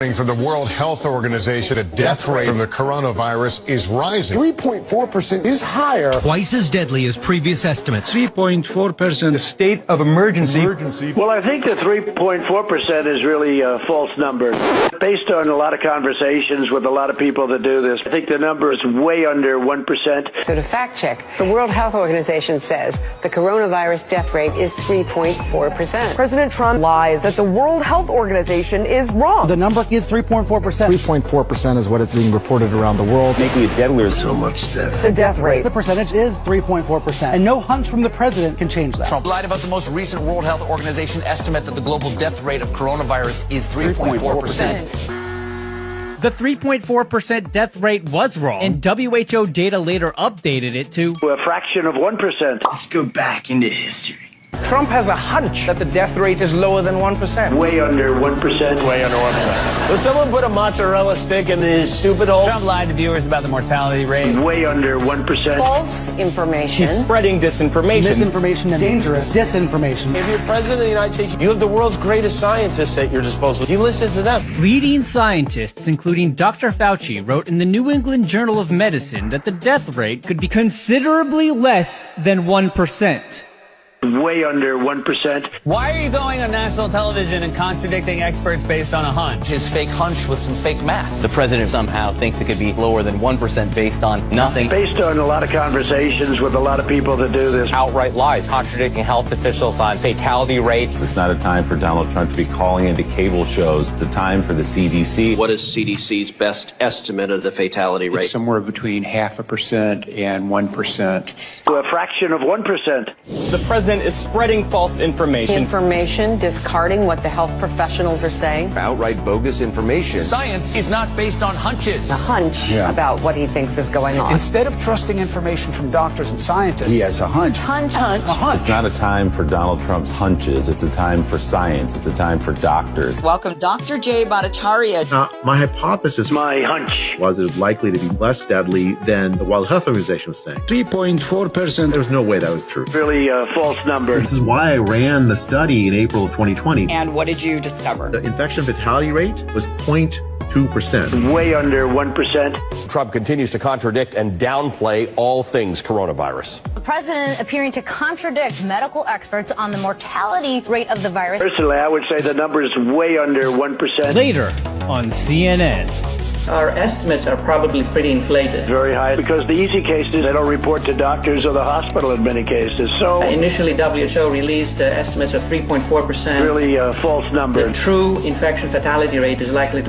From the World Health Organization, the death rate from the coronavirus is rising. 3.4% is higher. Twice as deadly as previous estimates. 3.4%. State of emergency. Well, I think the 3.4% is really a false number. Based on a lot of conversations with a lot of people that do this, I think the number is way under 1%. So to fact check, the World Health Organization says the coronavirus death rate is 3.4%. President Trump lies that the World Health Organization is wrong. The number is 3.4%. 3.4% is what it's being reported around the world. Making it deadlier. So much death. The death rate. The percentage is 3.4%. And no hunch from the president can change that. Trump lied about the most recent World Health Organization estimate that the global death rate of coronavirus is 3.4%. The 3.4% death rate was wrong, and WHO data later updated it to a fraction of 1%. Let's go back into history. Trump has a hunch that the death rate is lower than 1%. Way under 1%. Way under 1%. Will someone put a mozzarella stick in his stupid hole? Trump lied to viewers about the mortality rate. Way under 1%. False information. He's spreading disinformation. Misinformation and dangerous disinformation. If you're president of the United States, you have the world's greatest scientists at your disposal. You listen to them. leading scientists, including Dr. Fauci, wrote in the New England Journal of Medicine that the death rate could be considerably less than 1%. Way under 1%. Why are you going on national television and contradicting experts based on a hunch? His fake hunch with some fake math. The president somehow thinks it could be lower than 1% based on nothing. Based on a lot of conversations with a lot of people that do this. Outright lies, contradicting health officials on fatality rates. It's not a time for Donald Trump to be calling into cable shows. It's a time for the CDC. What is CDC's best estimate of the fatality rate? It's somewhere between 0.5% and 1%. To a fraction of 1%. The president is spreading false information. Discarding what the health professionals are saying. Outright bogus information. Science is not based on hunches. A hunch about what he thinks is going on. Instead of trusting information from doctors and scientists, he has a hunch. Hunch. It's not a time for Donald Trump's hunches. It's a time for science. It's a time for doctors. Welcome, Dr. Jay Bhattacharya. My hypothesis, my hunch, was it was likely to be less deadly than the World Health Organization was saying. 3.4%. There was no way that was true. Really a false number. This is why I ran the study in April of 2020. And what did you discover? The infection fatality rate was 0.2%. Way under 1%. Trump continues to contradict and downplay all things coronavirus. The president appearing to contradict medical experts on the mortality rate of the virus. Personally, I would say the number is way under 1%. Later on CNN. Our estimates are probably pretty inflated. Very high, because the easy cases, they don't report to doctors or the hospital in many cases. So initially, WHO released estimates of 3.4%. Really a false number. The true infection fatality rate is likely to be